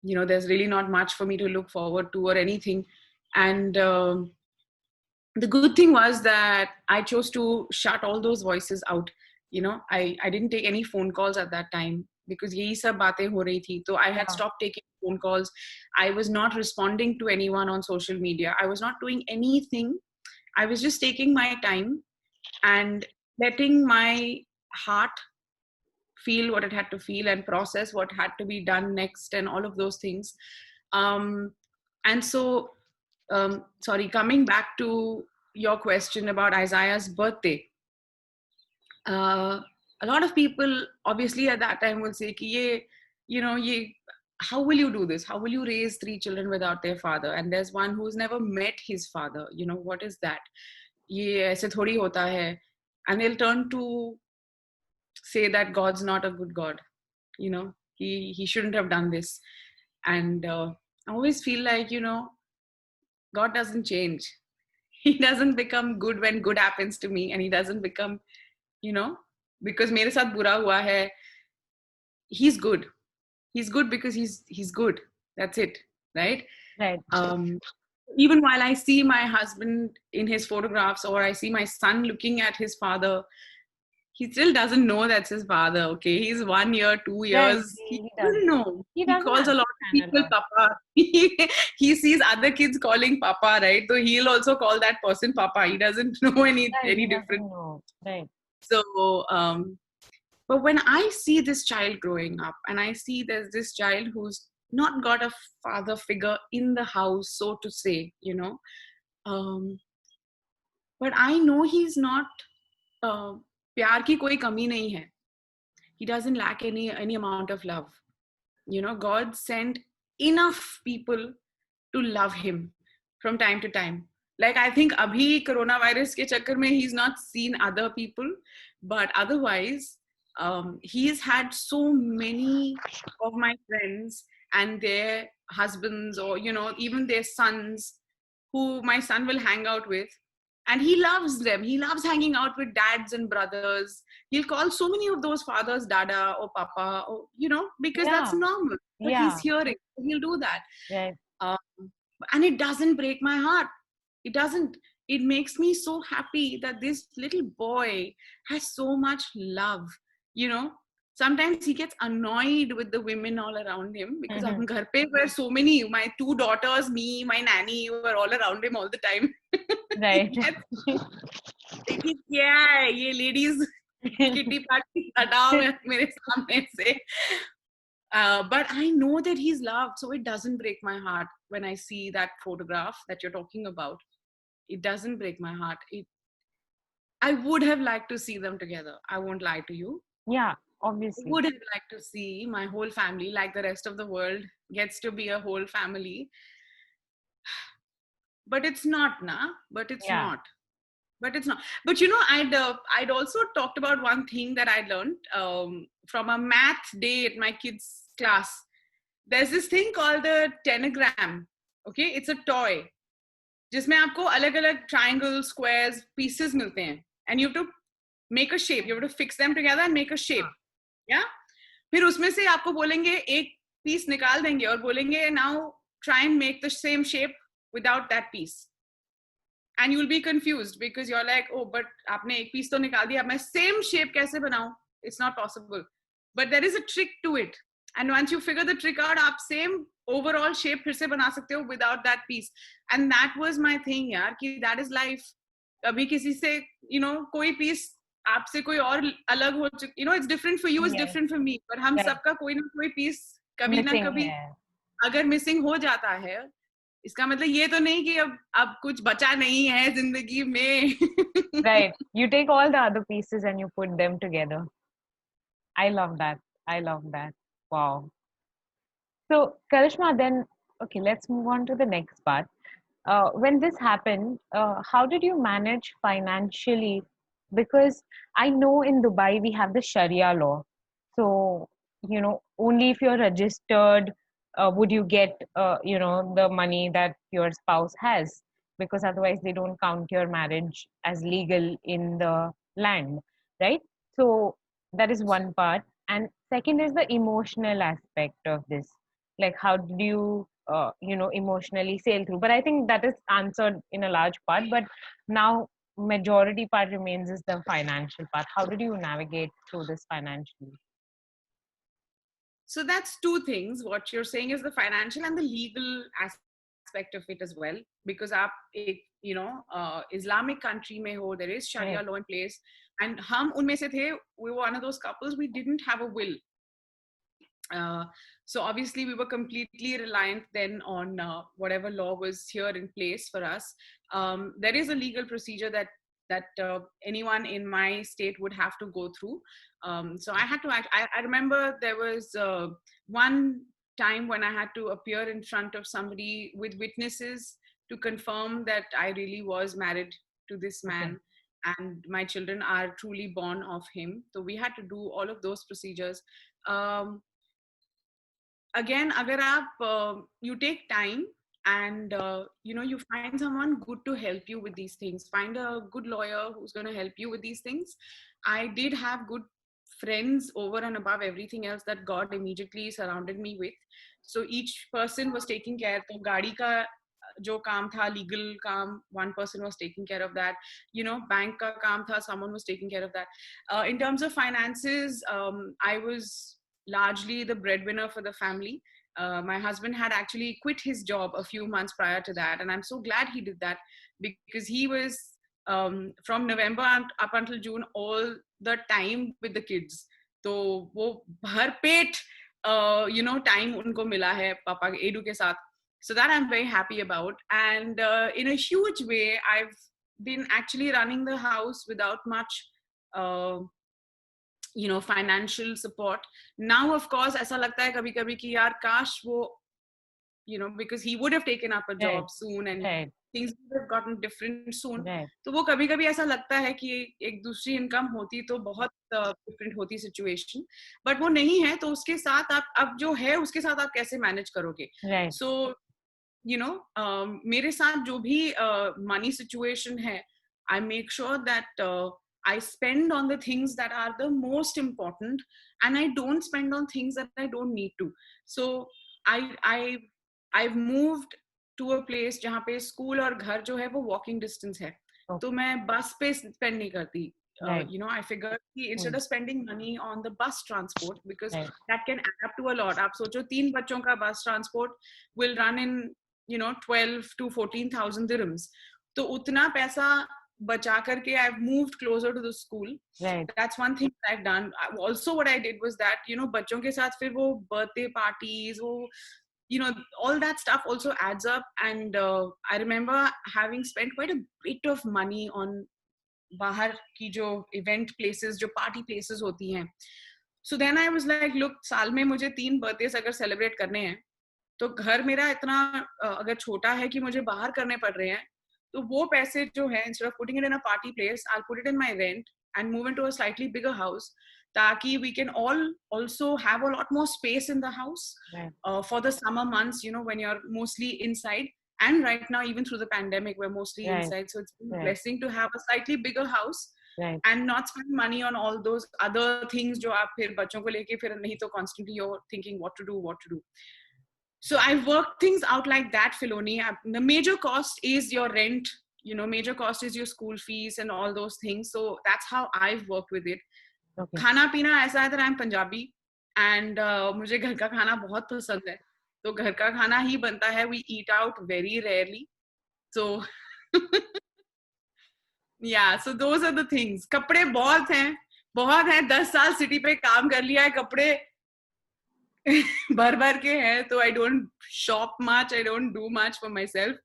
There's really not much for me to look forward to or anything. And the good thing was that I chose to shut all those voices out. I didn't take any phone calls at that time because यही सब बातें हो रही थी. So I had Yeah. stopped taking phone calls. I was not responding to anyone on social media. I was not doing anything. I was just taking my time and letting my heart feel what it had to feel and process what had to be done next and all of those things. And so, sorry, coming back to your question about Isaiah's birthday, a lot of people obviously at that time will say, ki ye, how will you do this? How will you raise 3 children without their father? And there's one who's never met his father. What is that? Ye aise thodi hota hai. And they'll turn to say that God's not a good God. He shouldn't have done this. And I always feel like, God doesn't change. He doesn't become good when good happens to me, and he doesn't become, because mere saath bura hua hai. He's good. He's good because he's good. That's it, right? Right. Even while I see my husband in his photographs, or I see my son looking at his father, he still doesn't know that's his father. Okay, he's 1 year, 2 Right. years. He He doesn't doesn't. know. He He doesn't calls a lot of understand a people lot. papa. He sees other kids calling papa, right? So he'll also call that person papa. He doesn't know Right. any He different. doesn't know. Right. So but when I see this child growing up and I see there's this child who's not got a father figure in the house, so to say, um, but I know he's not प्यार की कोई कमी नहीं है. He doesn't lack any amount of love. God sent enough people to love him from time to time. Like I think abhi coronavirus ke chakkar mein he's not seen other people, but otherwise he's had so many of my friends and their husbands, or even their sons, who my son will hang out with, and he loves them. He loves hanging out with dads and brothers. He'll call so many of those fathers dada or papa, or because that's Yeah. normal, but he's Yeah. hearing, he'll do that. Right. um, and it doesn't break my heart. It doesn't. It makes me so happy that this little boy has so much love. Sometimes he gets annoyed with the women all around him because Mm-hmm. hum ghar pe were so many, my 2 daughters, me, my nanny, were all around him all the time. He Right. gets कि क्या है ये ladies kitty party हटाओ मेरे सामने से. But I know that he's loved, so it doesn't break my heart when I see that photograph that you're talking about. It doesn't break my heart. I would have liked to see them together. I won't lie to you. Yeah. I Obviously. would have liked to see my whole family, like the rest of the world, gets to be a whole family. But it's not, na. But it's Yeah. not. But it's not. But I'd also talked about one thing that I learned from a math day at my kids' class. there's this thing called the tenagram. Okay, it's a toy जिसमें आपको अलग अलग triangles, squares, pieces मिलते हैं, and you have to make a shape. You have to fix them together and make a shape. Yeah. फिर उसमें से आपको बोलेंगे एक piece निकाल देंगे और बोलेंगे now try and make the same shape without that piece. And you'll be confused because you're like, oh, but आपने एक piece तो निकाल दिया, अब मैं same shape कैसे बनाऊं? It's not possible. But there is a trick to it. And once you figure the trick out, आप same overall shape फिर से बना सकते हो without that piece. And that was my thing, यार, कि that is life. कभी किसी से, you know, कोई piece आपसे कोई और अलग हो चुका, you know, it's different for you, it's Yes. different for me. पर हम Right. सबका कोई ना कोई piece कभी ना Missing कभी है. अगर missing हो जाता है, इसका मतलब ये तो नहीं कि अब कुछ बचा नहीं है जिंदगी में. Right. You take all the other pieces and you put them together. I love that. I love that. Wow. So, Karishma, then, okay, let's move on to the next part. When this happened, how did you manage financially? Because I know in Dubai we have the Sharia law. So, you know, only if you're registered would you get, you know, the money that your spouse has. Because otherwise they don't count your marriage as legal in the land, right? So that is one part. And second is the emotional aspect of this. Like, how did you you know, emotionally sail through? But I think that is answered in a large part, but now majority part remains is the financial part. How did you navigate through this financially? So that's two things. What you're saying is the financial and the legal aspect of it as well, because आप एक, you know, Islamic country में हो, there is Sharia Right. law in place, and हम उनमें से थे, we were one of those couples, we didn't have a will. So obviously we were completely reliant then on whatever law was here in place for us. There is a legal procedure that anyone in my state would have to go through. So I had to I remember there was one time when I had to appear in front of somebody with witnesses to confirm that I really was married to this man. Okay. And my children are truly born of him. So we had to do all of those procedures. Again, agar aap you take time and you know, you find someone good to help you with these things, find a good lawyer who's going to help you with these things. I did have good friends over and above everything else that God immediately surrounded me with. So each person was taking care. तो गाड़ी का जो काम था, legal काम, one person was taking care of that. You know, bank का काम था, someone was taking care of that. In terms of finances, I was largely the breadwinner for the family. My husband had actually quit his job a few months prior to that, and I'm so glad he did that, because he was from November up until June all the time with the kids. तो वो भरपेट you know, time उनको मिला है पापा edu के साथ. So that I'm very happy about. And in a huge way, I've been actually running the house without much you know, financial support. Now of course ऐसा लगता है कभी कभी कि यार काश वो, you know, because he would have taken up a job soon and things would have gotten different soon. तो वो कभी कभी ऐसा लगता है कि एक दूसरी इनकम होती तो बहुत डिफरेंट होती सिचुएशन, बट वो नहीं है. तो उसके साथ आप अब जो है उसके साथ आप कैसे मैनेज करोगे? सो you know, मेरे साथ जो भी money situation है, I make sure that I spend on the things that are the most important, and I don't spend on things that I don't need to. So I've moved to a place जहाँ पे school और घर जो है वो walking distance है. तो मैं बस पे spend नहीं करती. You know, I figure instead of spending money on the bus transport, because that can add up to a lot. आप सोचो 3 बच्चों का bus transport will run in, you know, 12 to 14,000 dirhams. तो उतना पैसा बचा करके I've moved closer to the school. That's one thing that I've done. Also what I did was that, you know, बच्चों के साथ फिर वो birthday parties, वो, you know, all that stuff also adds up. And I remember having spent quite a bit of money on बाहर की जो event places, जो party places होती हैं. So then I was like, look, साल में मुझे 3 birthdays अगर celebrate करने हैं, तो घर मेरा इतना अगर छोटा है कि मुझे बाहर करने पड़ रहे हैं, तो वो पैसे जो है, instead of putting it in a party place, I'll put it in my rent and move into a slightly bigger house. ताकि we can all also have a lot more space in the house Right. for the summer months, you know, when you're mostly inside. And right now, even through the pandemic, we're mostly Right. inside. So it's been a Right. blessing to have a slightly bigger house Right. and not spend money on all those other things जो आप फिर बच्चों को लेके फिर नहीं तो constantly you're thinking what to do. So I've worked things out like that, Filoni. The major cost is your rent, you know, major cost is your school fees and all those things. So that's how I've worked with it. Okay. खाना पीना ऐसा है that I'm Punjabi and मुझे घर का खाना बहुत पसंद है. तो घर का खाना ही बनता है. We eat out very rarely. So yeah, so those are the things. कपड़े बहुत हैं 10 साल सिटी पे काम कर लिया है, कपड़े भर भर के हैं. तो I don't shop much, I don't do much for myself.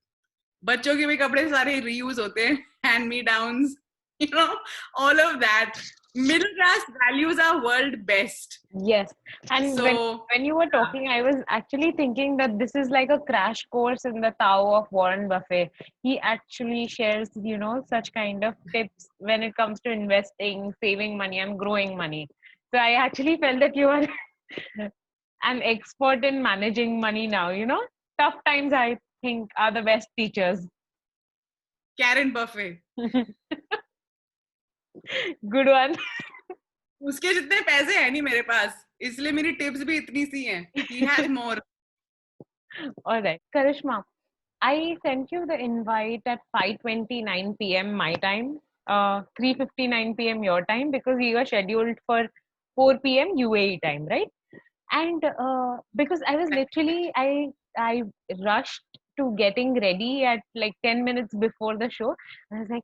बच्चों के भी कपड़े सारे reuse होते हैं, hand me downs, you know, all of that. Middle class values our world best. Yes. And So when you were talking, I was actually thinking that this is like a crash course in the Tao of Warren Buffett. He actually shares, you know, such kind of tips when it comes to investing, saving money, and growing money. So I actually felt that you are an expert in managing money now, you know. Tough times, I think, are the best teachers. Karen Buffett. Good one. उसके जितने पैसे हैं नहीं मेरे पास, इसलिए मेरी tips भी इतनी सी हैं. He has more. All right. Karishma, I sent you the invite at 5:29 p.m. my time, 3:59 p.m. your time, because you are scheduled for 4 p.m. UAE time, right? And because I was literally, I rushed to getting ready at like 10 minutes before the show. I was like,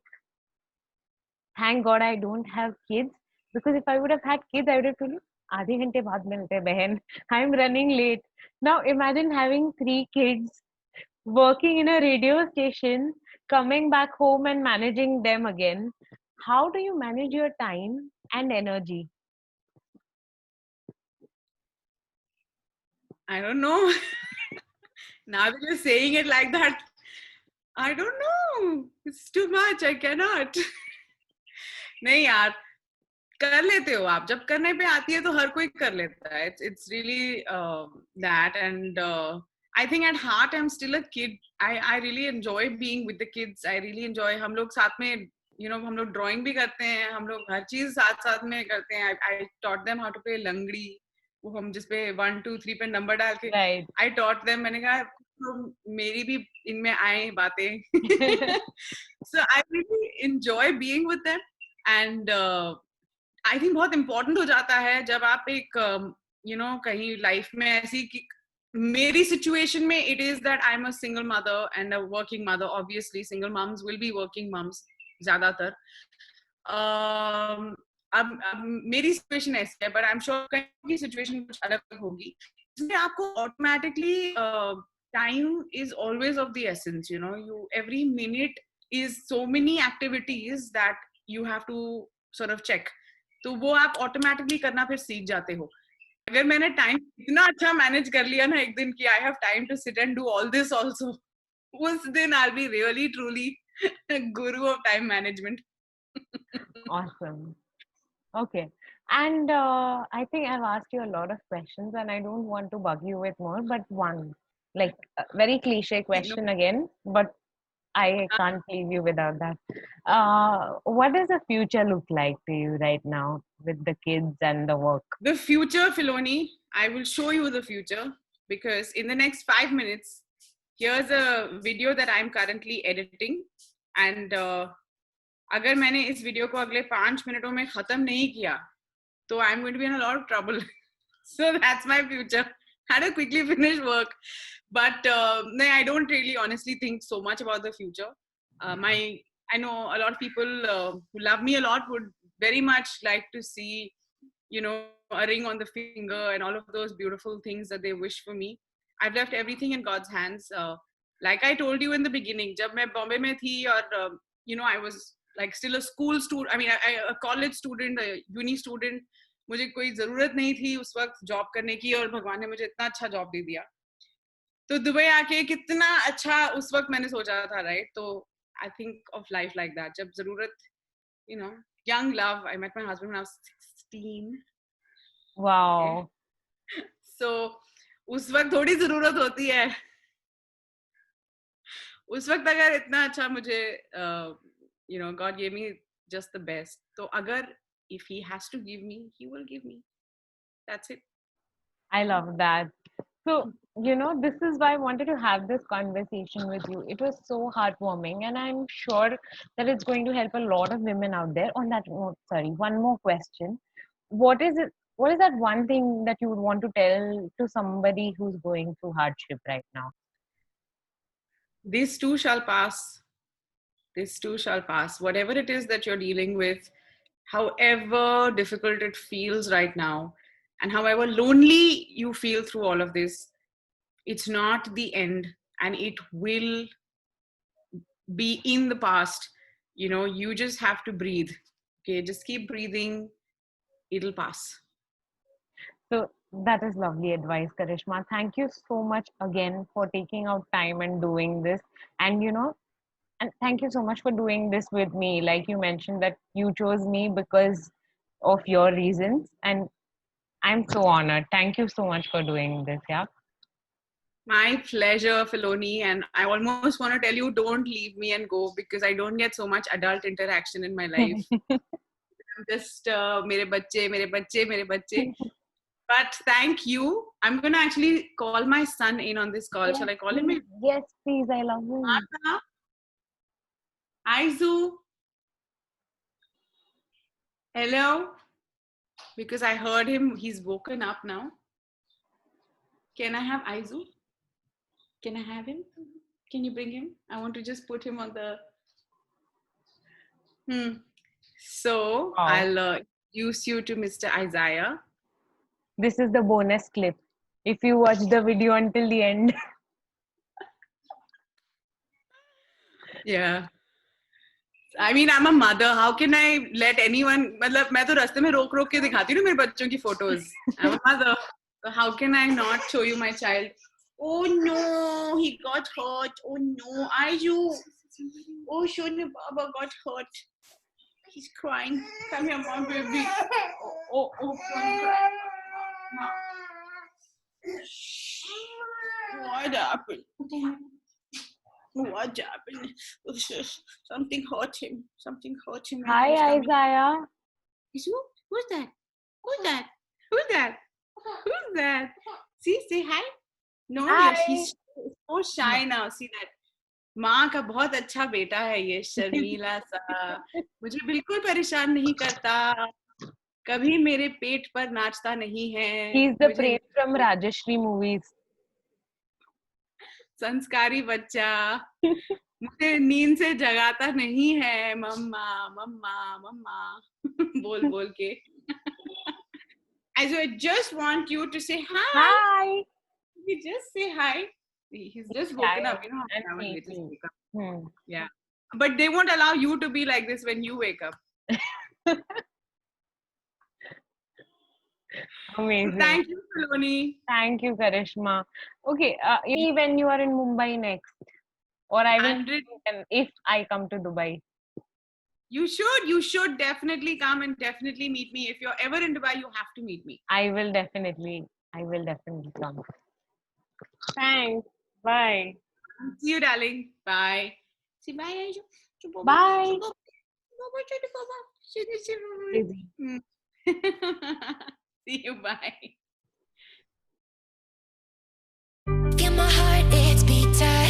thank God I don't have kids, because if I would have had kids, I would have told you, आधे घंटे बाद मिलते हैं बहन. I'm running late. Now imagine having 3 kids, working in a radio station, coming back home and managing them again. How do you manage your time and energy? I don't know. Now that you're saying it like that, I don't know. It's too much. I cannot. नहीं यार, कर लेते हो आप. जब करने पे आती है तो हर कोई कर लेता है. It's really that. And I think at heart I'm still a kid. I really enjoy being with the kids. I really enjoy. हम लोग साथ में, you know, हम लोग drawing भी करते हैं. हम लोग हर चीज साथ साथ में करते हैं. I taught them how to play लंगड़ी. वो हम जिसपे 1 2 3 पे नंबर डाल के. Right. I taught them. मैंने कहा तो मेरी भी इनमें आए बातें. So I really enjoy being with them. And I think बहुत इम्पोर्टेंट हो जाता है जब आप एक यू नो कहीं लाइफ में ऐसी कि मेरी सिचुएशन में it is that I am a single mother and a working mother. Obviously single moms will be working moms ज्यादातर. अब मेरी सिचुएशन ऐसी है, बट आई एम श्योर कहीं की सिचुएशन कुछ अलग होगी. इसमें आपको automatically time is always of the essence. You know, you every minute is so many activities that you have to sort of check. तो वो आप ऑटोमेटिकली करना फिर सीख जाते हो. अगर मैंने टाइम इतना अच्छा मैनेज कर लिया ना एक दिन कि I have time to sit and do all this also, उस दिन I will be really truly guru of time management. Awesome. Okay. And I think I've asked you a lot of questions and I don't want to bug you with more, but one, like a very cliche question again, but I can't leave you without that. What does the future look like to you right now with the kids and the work? The future, Filoni, I will show you the future, because in the next 5 minutes, here's a video that I'm currently editing. And अगर मैंने इस video को अगले 5 मिनटों में खत्म नहीं किया तो I'm going to be in a lot of trouble. So that's my future. How to quickly finish work. But no, I don't really honestly think so much about the future. I know a lot of people who love me a lot would very much like to see, you know, a ring on the finger and all of those beautiful things that they wish for me. I've left everything in God's hands. Like I told you in the beginning, जब मैं बॉम्बे में थी और you know, I was like still a school student. I mean, a college student, a uni student. मुझे कोई जरूरत नहीं थी उस वक्त जॉब करने की, और भगवान ने मुझे इतना अच्छा जॉब दे दिया. तो दुबई आके कितना अच्छा उस वक्त मैंने सोचा था, राइट? तो I think of life like that. जब जरूरत, you know, young love. I met my husband when I was 16. Wow. So उस वक्त थोड़ी जरूरत होती है. उस वक्त अगर इतना अच्छा मुझे God gave me just the best. तो अगर if he has to give me, he will give me. That's it. I love that. So, this is why I wanted to have this conversation with you. It was so heartwarming, and I'm sure that it's going to help a lot of women out there. On that note, sorry, one more question. What is it? What is that one thing that you would want to tell to somebody who's going through hardship right now? This too shall pass. This too shall pass. Whatever it is that you're dealing with, however difficult it feels right now, and however lonely you feel through all of this, it's not the end, and it will be in the past. You just have to breathe. Okay, just keep breathing. It'll pass. So that is lovely advice, Karishma. Thank you so much again for taking out time and doing this. And and thank you so much for doing this with me. Like you mentioned that you chose me because of your reasons, and I'm so honored. Thank you so much for doing this. Yeah. My pleasure, Filoni. And I almost want to tell you, don't leave me and go, because I don't get so much adult interaction in my life. I'm just mere bacche. But thank you. I'm going to actually call my son in on this call. Yes, Shall I call him in? Yes, please. I love you. Martha? Aizu? Hello? Because I heard him. He's woken up now. Can I have Aizu? Can I have him? Can you bring him? I want to just put him on the... So Wow. I'll introduce you to Mr. Isaiah. This is the bonus clip. If you watch the video until the end. Yeah. I mean, I'm a mother. How can I let anyone... मतलब मैं तो रास्ते में रोक के दिखाती हूँ मेरे बच्चों की photos. I'm a mother. So how can I not show you my child? Oh no, he got hurt. Oh no, Ayu. Oh, Shoni Baba got hurt. He's crying. Come here, mom, baby. Oh, don't cry. What happened? What happened? Something hurt him. Hi, Isaiah. Who's that? Who's that? See, say hi. No, Hi. he's so shy now. See that? माँ का बहुत अच्छा बेटा है ये, शर्मीला सा, मुझे बिल्कुल परेशान नहीं करता, कभी मेरे पेट पर नाचता नहीं है. He's the prince from Rajashri movies. संस्कारी बच्चा, मुझे नींद से जगाता नहीं है, मम्मा मम्मा मम्मा बोल के. I just want you to say hi. Hi. You just say hi. He's just woken up. You know how they just wake up. Yeah. But they won't allow you to be like this when you wake up. Amazing. Thank you, Filoni. Thank you, Karishma. Okay, when you are in Mumbai next, or I will if I come to Dubai. You should definitely come and definitely meet me. If you're ever in Dubai, you have to meet me. I will definitely come. Thanks. Bye. See you, darling. Bye. See, bye. Bye. See you. Bye. Feel my heart, it's beat tight.